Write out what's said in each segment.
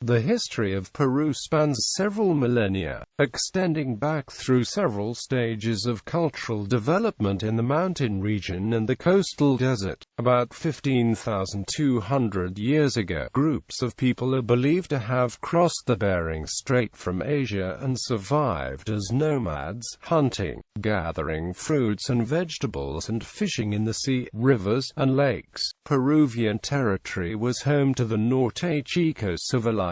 The history of Peru spans several millennia, extending back through several stages of cultural development in the mountain region and the coastal desert. About 15,200 years ago, groups of people are believed to have crossed the Bering Strait from Asia and survived as nomads, hunting, gathering fruits and vegetables and fishing in the sea, rivers, and lakes. Peruvian territory was home to the Norte Chico civilization,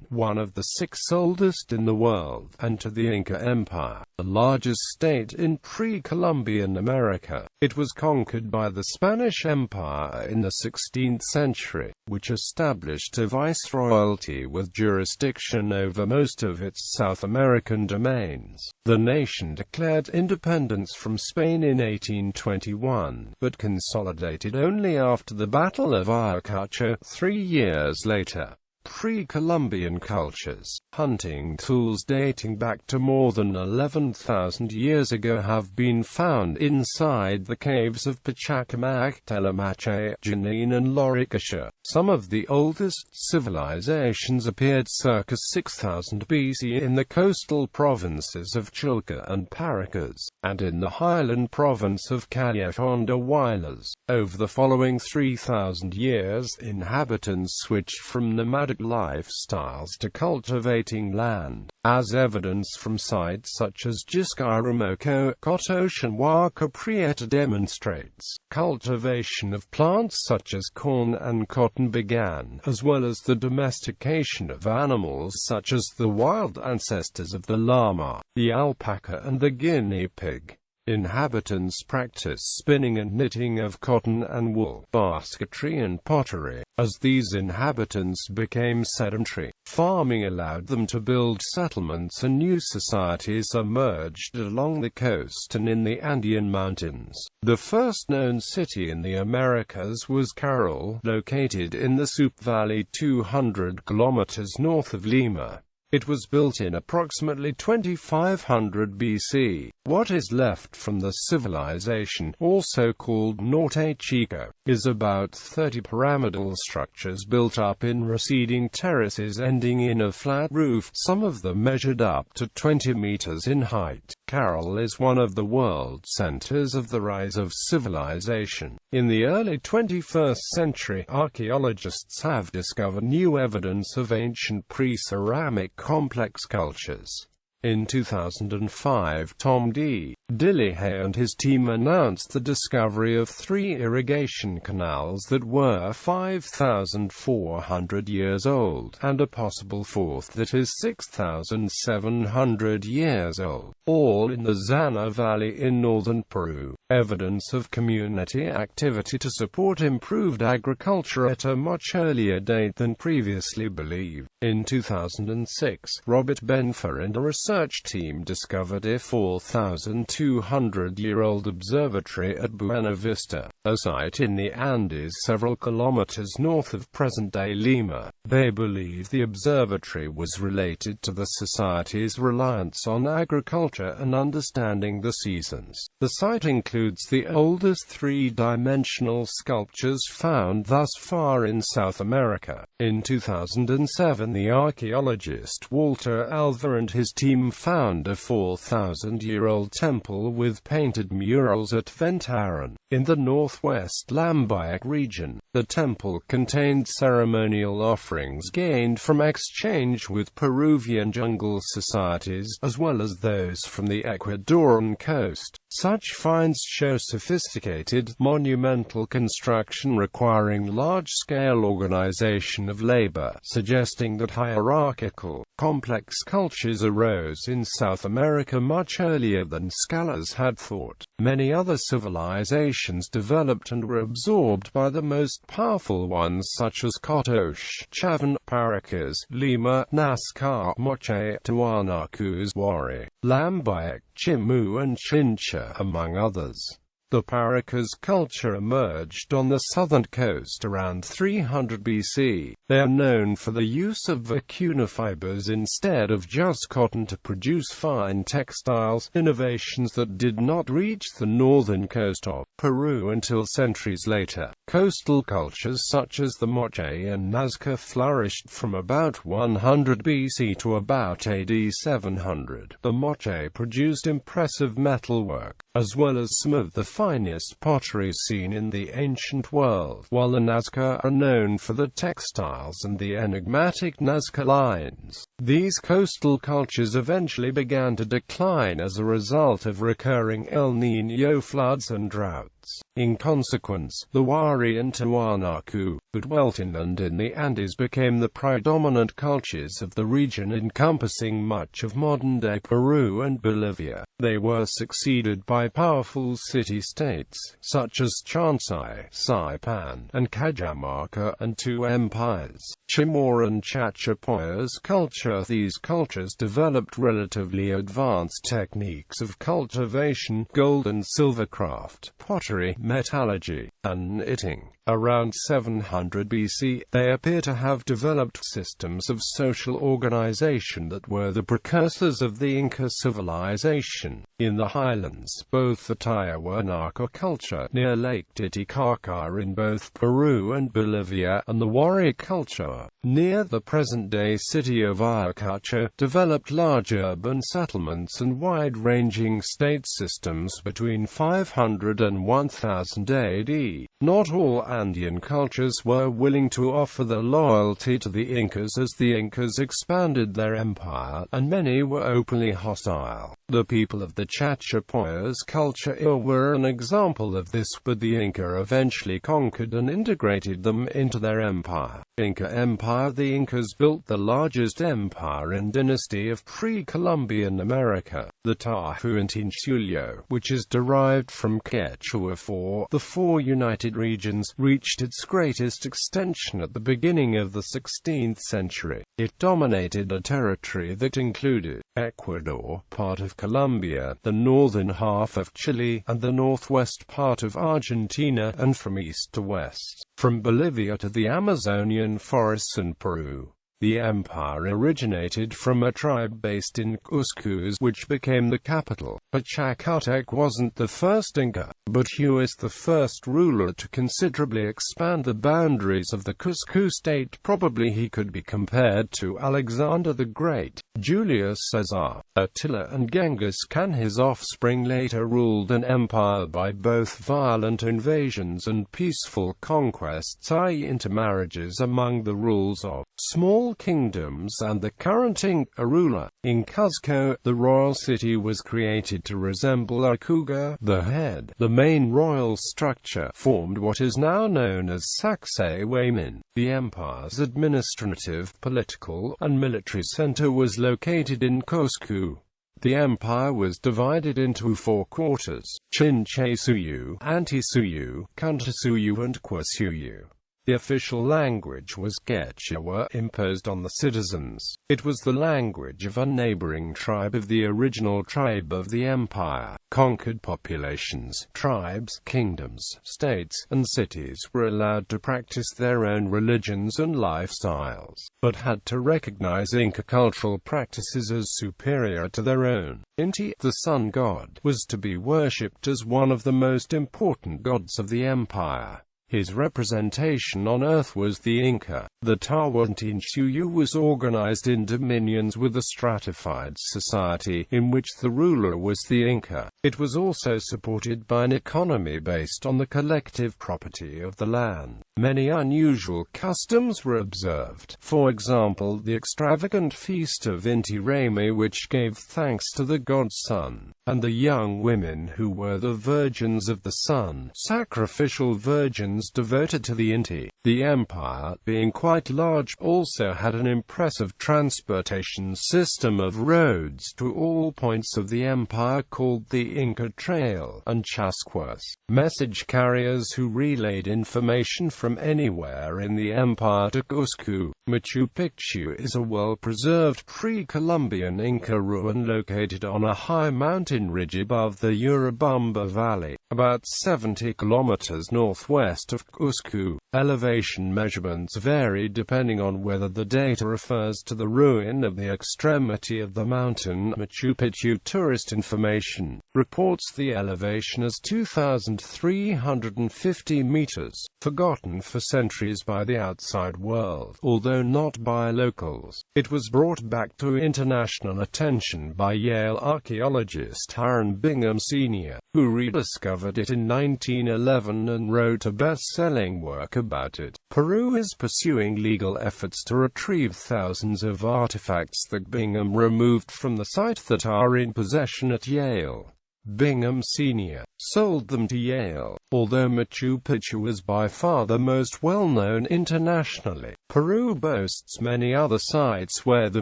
one of the 6 oldest in the world, and to the Inca Empire, the largest state in pre-Columbian America. It was conquered by the Spanish Empire in the 16th century, which established a viceroyalty with jurisdiction over most of its South American domains. The nation declared independence from Spain in 1821, but consolidated only after the Battle of Ayacucho 3 years later. Pre-Columbian cultures, hunting tools dating back to more than 11,000 years ago have been found inside the caves of Pachacamac, Telemache, Jenin and Loricacha. Some of the oldest civilizations appeared circa 6000 BC in the coastal provinces of Chilca and Paracas, and in the highland province of Callejón de Huaylas. Over the following 3,000 years, inhabitants switched from nomadic lifestyles to cultivating land, as evidence from sites such as Jiscaramoko, Cotoche and Huaca Prieta demonstrates. Cultivation of plants such as corn and cotton began, as well as the domestication of animals such as the wild ancestors of the llama, the alpaca and the guinea pig. Inhabitants practiced spinning and knitting of cotton and wool, basketry and pottery. As these inhabitants became sedentary, farming allowed them to build settlements and new societies emerged along the coast and in the Andean mountains. The first known city in the Americas was Caral, located in the Supe Valley 200 kilometers north of Lima. It was built in approximately 2500 BC. What is left from the civilization, also called Norte Chico, is about 30 pyramidal structures built up in receding terraces ending in a flat roof. Some of them measured up to 20 meters in height. Caral is one of the world centers of the rise of civilization. In the early 21st century, archaeologists have discovered new evidence of ancient pre-ceramic complex cultures. In 2005, Tom D. Dillehay and his team announced the discovery of 3 irrigation canals that were 5,400 years old, and a possible 4th that is 6,700 years old, all in the Zana Valley in northern Peru. Evidence of community activity to support improved agriculture at a much earlier date than previously believed. In 2006, Robert Benfer and a research team discovered a 4,200-year-old observatory at Buena Vista, a site in the Andes several kilometers north of present-day Lima. They believe the observatory was related to the society's reliance on agriculture and understanding the seasons. The site includes the oldest 3-dimensional sculptures found thus far in South America. In 2007, the archaeologist Walter Alva and his team found a 4,000-year-old temple with painted murals at Ventaran, in the northwest Lambayeque region. The temple contained ceremonial offerings gained from exchange with Peruvian jungle societies, as well as those from the Ecuadorian coast. Such finds show sophisticated, monumental construction requiring large-scale organization of labor, suggesting that hierarchical, complex cultures arose in South America much earlier than scholars had thought. Many other civilizations developed and were absorbed by the most powerful ones such as Cotoche, Chavan, Paracas, Lima, Nazca, Moche, Tiwanaku's Wari, Lambayeque, Chimu and Chincha, among others. The Paracas culture emerged on the southern coast around 300 BC. They are known for the use of vicuna fibers instead of just cotton to produce fine textiles, innovations that did not reach the northern coast of Peru until centuries later. Coastal cultures such as the Moche and Nazca flourished from about 100 BC to about AD 700. The Moche produced impressive metalwork, as well as some of the finest pottery seen in the ancient world, while the Nazca are known for the textiles and the enigmatic Nazca lines. These coastal cultures eventually began to decline as a result of recurring El Niño floods and droughts. In consequence, the Wari and Tiwanaku, who dwelt inland in the Andes, became the predominant cultures of the region, encompassing much of modern-day Peru and Bolivia. They were succeeded by powerful city-states, such as Chansay, Saipan, and Cajamarca, and two empires, Chamorro and Chachapoyas culture. These cultures developed relatively advanced techniques of cultivation, gold and silver craft, pottery, metallurgy, and knitting. Around 700 BC, they appear to have developed systems of social organization that were the precursors of the Inca civilization. In the highlands, both the Tiwanaku culture near Lake Titicaca in both Peru and Bolivia, and the Wari culture near the present-day city of Ayacucho, developed large urban settlements and wide-ranging state systems between 500 and 1000 AD. Not all Andean cultures were willing to offer their loyalty to the Incas as the Incas expanded their empire, and many were openly hostile. The people of the Chachapoyas culture were an example of this, but the Inca eventually conquered and integrated them into their empire. Inca Empire. The Incas built the largest empire and dynasty of pre-Columbian America, the Huhsunqu, which is derived from Quechua for the four united regions, reached its greatest extension at the beginning of the 16th century. It dominated a territory that included Ecuador, part of Colombia, the northern half of Chile, and the northwest part of Argentina, and from east to west, from Bolivia to the Amazonian forests and Peru. The empire originated from a tribe based in Cusco, which became the capital. Pachacutec wasn't the first Inca, but he was the first ruler to considerably expand the boundaries of the Cusco state. Probably he could be compared to Alexander the Great, Julius Caesar, Attila and Genghis Khan. His offspring later ruled an empire by both violent invasions and peaceful conquests, i.e. intermarriages among the rules of small kingdoms and the current Inca ruler. In Cuzco, the royal city was created to resemble a cougar, the head. The main royal structure formed what is now known as Sacsayhuaman. The empire's administrative, political, and military center was located in Cusco. The empire was divided into four quarters: Chinchaysuyu, Antisuyu, Kuntasuyu and Quasuyu. The official language was Quechua, imposed on the citizens. It was the language of a neighboring tribe of the original tribe of the empire. Conquered populations, tribes, kingdoms, states, and cities were allowed to practice their own religions and lifestyles, but had to recognize Inca cultural practices as superior to their own. Inti, the sun god, was to be worshipped as one of the most important gods of the empire. His representation on Earth was the Inca. The Huhsunqu was organized in dominions with a stratified society, in which the ruler was the Inca. It was also supported by an economy based on the collective property of the land. Many unusual customs were observed. For example, the extravagant feast of Inti Raymi, which gave thanks to the god Sun, and the young women who were the virgins of the sun, sacrificial virgins devoted to the Inti. The empire, being quite large, also had an impressive transportation system of roads to all points of the empire called the Inca Trail, and chasquas, message carriers who relayed information from anywhere in the empire to Cusco. Machupicchu is a well-preserved pre-Columbian Inca ruin located on a high mountain ridge above the Urubamba Valley. about 70 kilometers northwest of Huhsunqu. Elevation measurements vary depending on whether the data refers to the ruin of the extremity of the mountain. Machupicchu tourist information reports the elevation as 2,350 meters, forgotten for centuries by the outside world, although not by locals. It was brought back to international attention by Yale archaeologist Hiram Bingham Sr., who rediscovered it in 1911 and wrote a best-selling work about it. Peru is pursuing legal efforts to retrieve thousands of artifacts that Bingham removed from the site that are in possession at Yale. Bingham Sr. sold them to Yale. Although Machu Picchu is by far the most well-known internationally, Peru boasts many other sites where the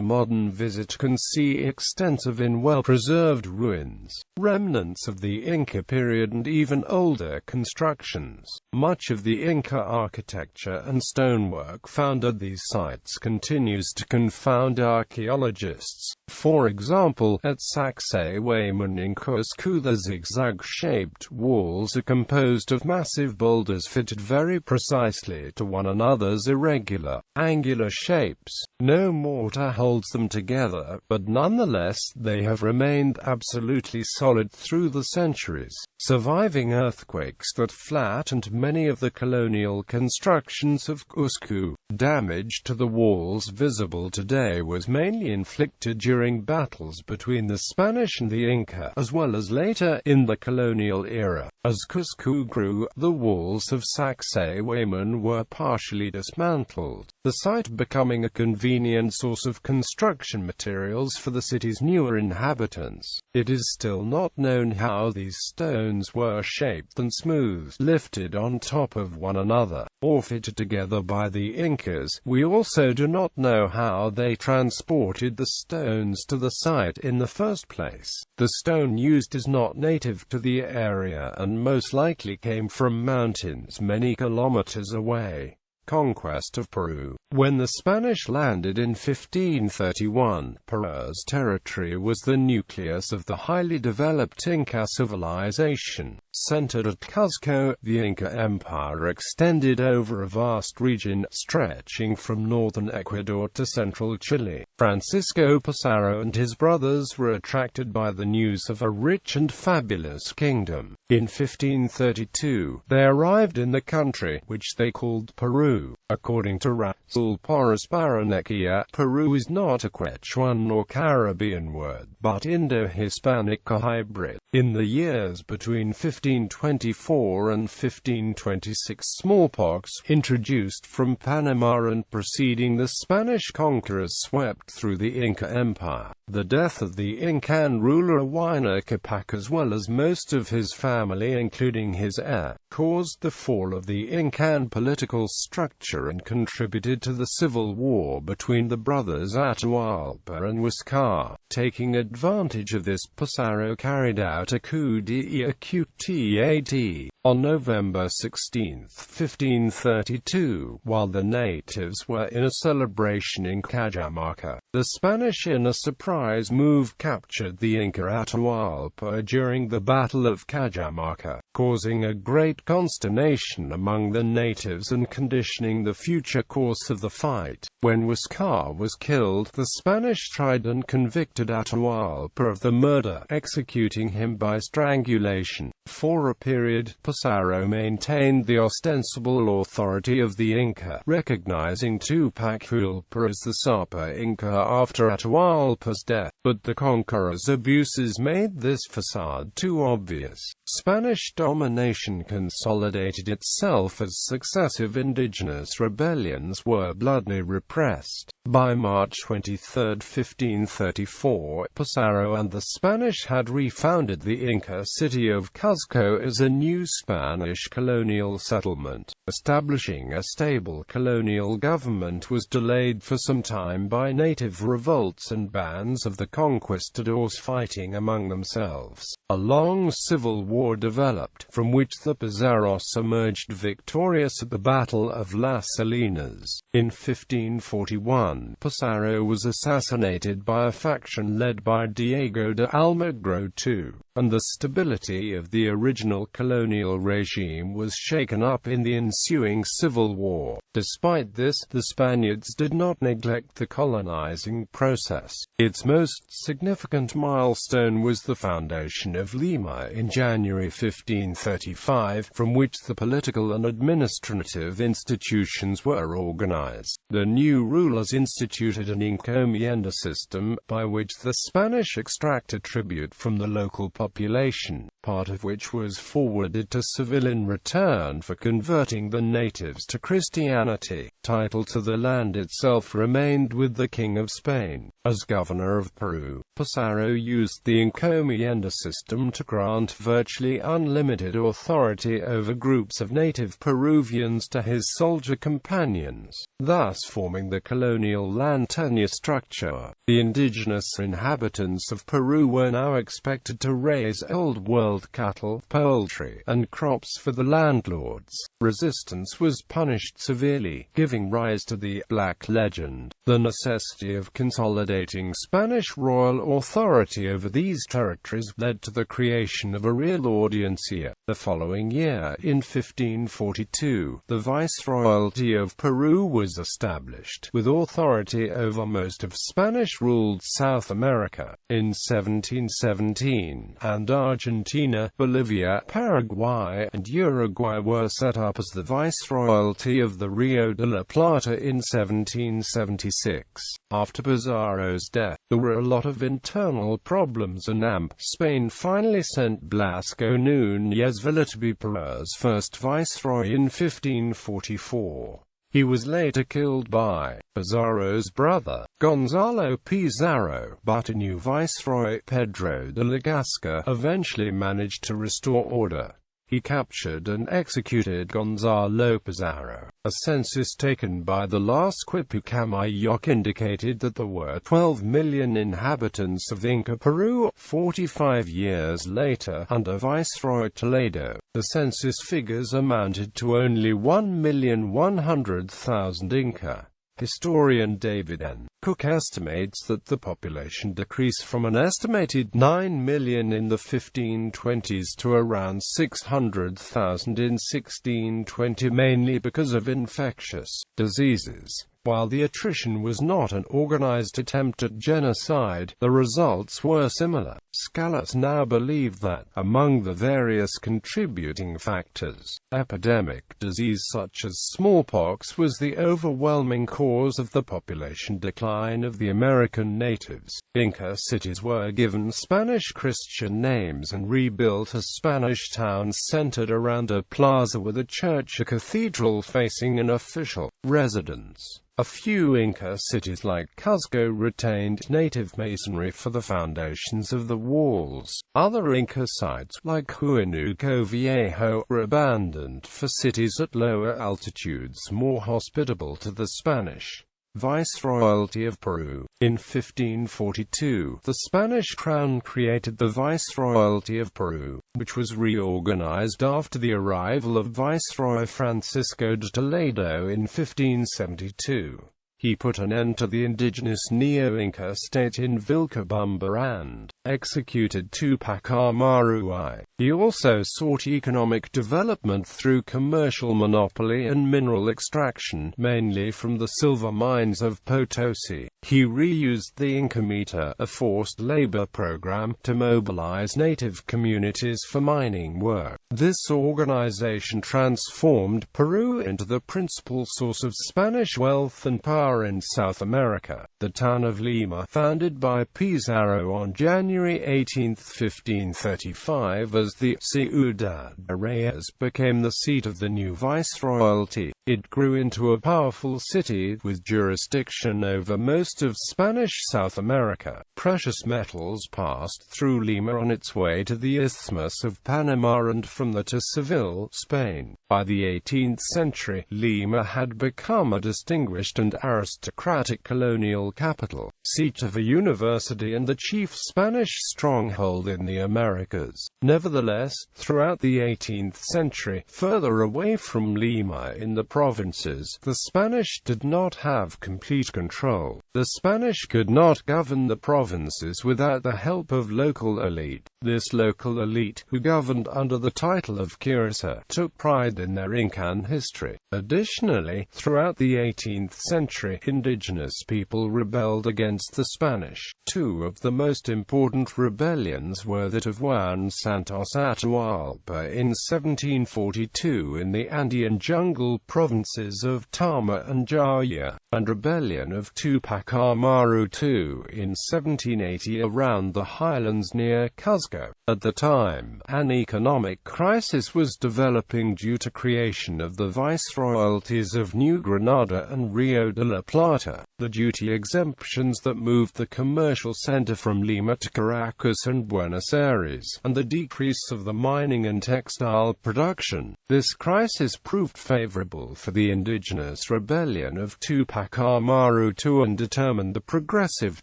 modern visitor can see extensive and well-preserved ruins, remnants of the Inca period and even older constructions. Much of the Inca architecture and stonework found at these sites continues to confound archaeologists. For example, at Sacsayhuaman in Huhsunqu, the zigzag-shaped walls are composed of massive boulders fitted very precisely to one another's irregular, angular shapes. No mortar holds them together, but nonetheless they have remained absolutely solid through the centuries, surviving earthquakes that flattened many of the colonial constructions of Huhsunqu. Damage to the walls visible today was mainly inflicted during battles between the Spanish and the Inca, as well as later in the colonial era. As Huhsunqu grew, the walls of Sacsayhuaman were partially dismantled, the site becoming a convenient source of construction materials for the city's newer inhabitants. It is still not known how these stones were shaped and smoothed, lifted on top of one another, or fitted together by the Incas. We also do not know how they transported the stones to the site in the first place. The stone used is not native to the area and most likely came from mountains many kilometers away. Conquest of Peru. When the Spanish landed in 1531, Peru's territory was the nucleus of the highly developed Inca civilization. Centered at Cuzco, the Inca Empire extended over a vast region, stretching from northern Ecuador to central Chile. Francisco Pizarro and his brothers were attracted by the news of a rich and fabulous kingdom. In 1532, they arrived in the country, which they called Peru. According to Rasul Porras Barranecchia, Peru is not a Quechuan or Caribbean word, but Indo-Hispanic hybrid. In the years between 1524 and 1526, smallpox, introduced from Panama and preceding the Spanish conquerors, swept through the Inca Empire. The death of the Incan ruler Huayna Capac, as well as most of his family including his heir, caused the fall of the Incan political structure and contributed to the civil war between the brothers Atahualpa and Huáscar. Taking advantage of this, Pizarro carried out a coup d'état on November 16, 1532, while the natives were in a celebration in Cajamarca. The Spanish, in a surprise move, captured the Inca Atahualpa during the Battle of Cajamarca, causing a great consternation among the natives and conditioning the future course of the fight. When Huáscar was killed, the Spanish tried and convicted Atahualpa of the murder, executing him by strangulation. For a period, Pizarro maintained the ostensible authority of the Inca, recognizing Tupac Hulpa as the Sapa Inca after Atahualpa's death, but the conqueror's abuses made this facade too obvious. Spanish domination consolidated itself as successive indigenous rebellions were bloodily repressed. By March 23, 1534, Pizarro and the Spanish had refounded the Inca city of Cuzco as a new Spanish colonial settlement. Establishing a stable colonial government was delayed for some time by native revolts and bands of the conquistadors fighting among themselves. A long civil war developed, from which the Pizarros emerged victorious at the Battle of Las Salinas. In 1541, son, Pizarro, was assassinated by a faction led by Diego de Almagro II, and the stability of the original colonial regime was shaken up in the ensuing civil war. Despite this, the Spaniards did not neglect the colonizing process. Its most significant milestone was the foundation of Lima in January 1535, from which the political and administrative institutions were organized. The new rulers instituted an encomienda system, by which the Spanish extracted tribute from the local population, part of which was forwarded to Seville in return for converting the natives to Christianity. Title to the land itself remained with the King of Spain. As governor of Peru, Pizarro used the encomienda system to grant virtually unlimited authority over groups of native Peruvians to his soldier companions, thus forming the colonial land tenure structure. The indigenous inhabitants of Peru were now expected to raise Old World cattle, poultry, and crops for the landlords. Resistance was punished severely, giving rise to the Black Legend. The necessity of consolidating Spanish royal authority over these territories led to the creation of a real audiencia. The following year, in 1542, the Viceroyalty of Peru was established, with authority over most of Spanish-ruled South America. In 1717, and Argentina, Bolivia, Paraguay, and Uruguay were set up as the Viceroyalty of the Rio de la Plata in 1776. After Pizarro's death, there were a lot of internal problems and Spain finally sent Blasco Núñez Villa to be Peru's first viceroy in 1544. He was later killed by Pizarro's brother, Gonzalo Pizarro, but a new viceroy, Pedro de Legazpi, eventually managed to restore order. He captured and executed Gonzalo Pizarro. A census taken by the last Quipucamayoc indicated that there were 12 million inhabitants of Inca Peru. 45 years later, under Viceroy Toledo, the census figures amounted to only 1,100,000 Inca. Historian David N. Cook estimates that the population decreased from an estimated 9 million in the 1520s to around 600,000 in 1620, mainly because of infectious diseases. While the attrition was not an organized attempt at genocide, the results were similar. Scholars now believe that, among the various contributing factors, epidemic disease such as smallpox was the overwhelming cause of the population decline of the American natives. Inca cities were given Spanish Christian names and rebuilt as Spanish towns centered around a plaza with a church, a cathedral facing an official residence. A few Inca cities like Cuzco retained native masonry for the foundations of the walls. Other Inca sites, like Huhsunqu Viejo, were abandoned for cities at lower altitudes more hospitable to the Spanish Viceroyalty of Peru. In 1542, the Spanish crown created the Viceroyalty of Peru, which was reorganized after the arrival of Viceroy Francisco de Toledo in 1572. He put an end to the indigenous Neo-Inca state in Vilcabamba and executed Tupac Amaru I. He also sought economic development through commercial monopoly and mineral extraction, mainly from the silver mines of Potosi. He reused the Inca Mita, a forced labor program, to mobilize native communities for mining work. This organization transformed Peru into the principal source of Spanish wealth and power in South America. The town of Lima, founded by Pizarro on January 18, 1535 as the Ciudad de Reyes, became the seat of the new viceroyalty. It grew into a powerful city, with jurisdiction over most of Spanish South America. Precious metals passed through Lima on its way to the Isthmus of Panama and from there to Seville, Spain. By the 18th century, Lima had become a distinguished and aristocratic colonial capital, seat of a university and the chief Spanish stronghold in the Americas. Nevertheless, Nevertheless, throughout the 18th century, further away from Lima in the provinces, the Spanish did not have complete control. The Spanish could not govern the provinces without the help of local elite. This local elite, who governed under the title of Curaçao, took pride in their Incan history. Additionally, throughout the 18th century, indigenous people rebelled against the Spanish. Two of the most important rebellions were that of Juan Santos Atahualpa in 1742 in the Andean jungle provinces of Tama and Jaya, and rebellion of Tupac Amaru II in 1780 around the highlands near Cuzco. At the time, an economic crisis was developing due to creation of the viceroyalties of New Granada and Rio de la Plata, the duty exemptions that moved the commercial center from Lima to Caracas and Buenos Aires, and the decrease of the mining and textile production. This crisis proved favorable for the indigenous rebellion of Tupac Amaru II and determined the progressive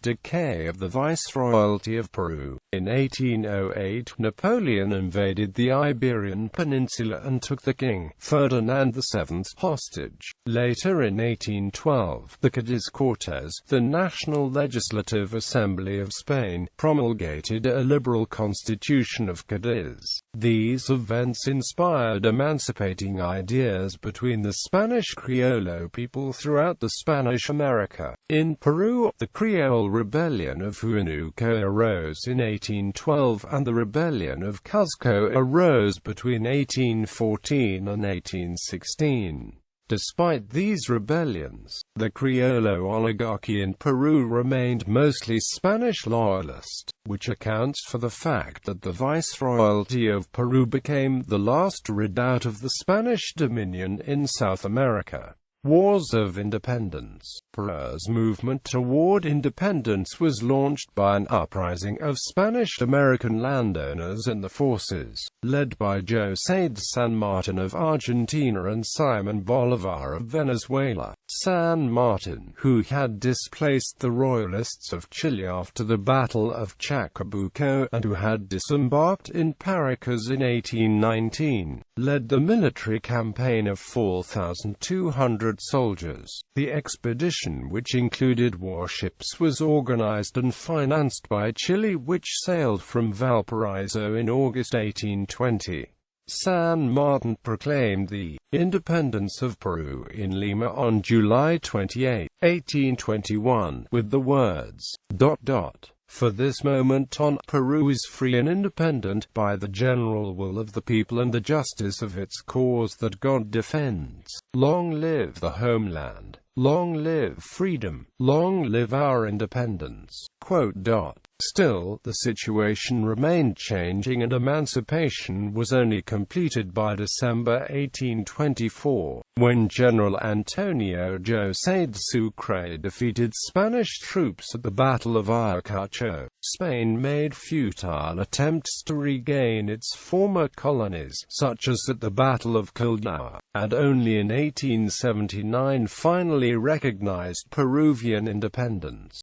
decay of the Viceroyalty of Peru. In 1808, Napoleon invaded the Iberian Peninsula and took the king, Ferdinand VII, hostage. Later in 1812, the Cádiz Cortes, the National Legislative Assembly of Spain, promulgated a liberal constitution of Cádiz. These events inspired emancipating ideas between the Spanish Criollo people throughout the Spanish America. In Peru, the Creole Rebellion of Huhsunqu arose in 1812, and the Rebellion of Cuzco arose between 1814 and 1816. Despite these rebellions, the Criollo oligarchy in Peru remained mostly Spanish loyalist, which accounts for the fact that the Viceroyalty of Peru became the last redoubt of the Spanish dominion in South America. Wars of Independence. Peru's movement toward independence was launched by an uprising of Spanish-American landowners and the forces, led by José de San Martin of Argentina and Simón Bolívar of Venezuela. San Martin, who had displaced the Royalists of Chile after the Battle of Chacabuco, and who had disembarked in Paracas in 1819, led the military campaign of 4,200 soldiers. The expedition, which included warships, was organized and financed by Chile, which sailed from Valparaiso in August 1820. San Martin proclaimed the independence of Peru in Lima on July 28, 1821, with the words, "For this moment on, Peru is free and independent, by the general will of the people and the justice of its cause that God defends. Long live the homeland! Long live freedom! Long live our independence!" Still, the situation remained changing, and emancipation was only completed by December 1824, when General Antonio José de Sucre defeated Spanish troops at the Battle of Ayacucho. Spain made futile attempts to regain its former colonies, such as at the Battle of Caldao, and only in 1879 finally recognized Peruvian independence.